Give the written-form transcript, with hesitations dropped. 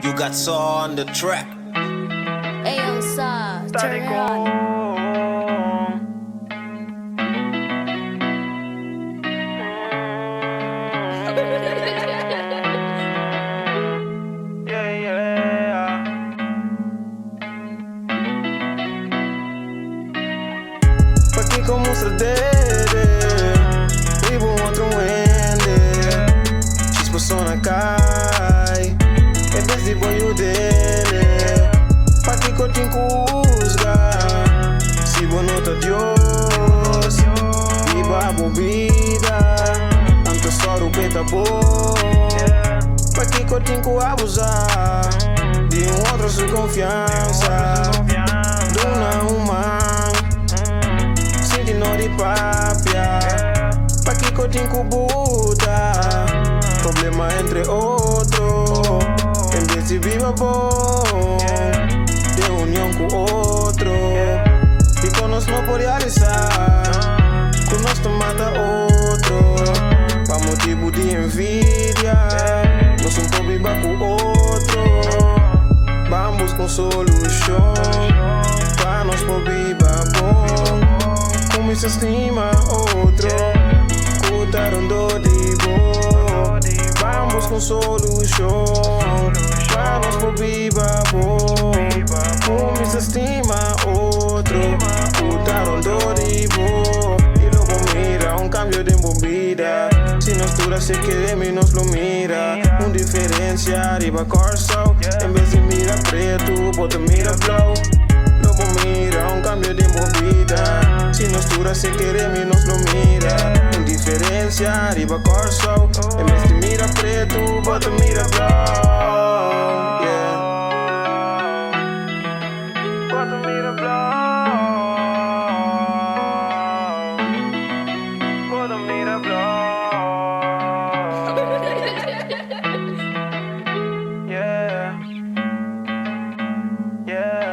You got Saw on the track. Ayo, Saw, turn it on. Aqui como um sardere, vivo um outro ende. X passou na cai, é vez de boi o dele. Pa que cotin cusga, se boa nota Deus. Viva a bebida, tanto soro peta bom. Pa que cotin cu abusar, de outro sem confiança. Dona uma de papia, pa que cotin cubuta. Problema entre outro, em vez de viva bom, de união com outro. E com nós não pode realizar, com nós não mata outro. Pa motivo de envidia, nós não pode viver com outro. Vamos com solução, pa nós pode viver bom. Como se estima outro, cutaram dor de boa. Vamos com solução, vamos por viva bom. Como se estima outro, cutaram dor de boa. E logo mira um cambio de embobida. Se nós dura se queremos, nós lo mira. Diferencia arriba corso, em vez de mira preto, bota mira flow. Logo mira um cambio de movida. Se nós dura se queremos, nós não mira. Indiferença, arriba corso. Em vez de mira preto, bota mira flow. Yeah. Bota mira flow. Bota mira flow. Yeah. Yeah.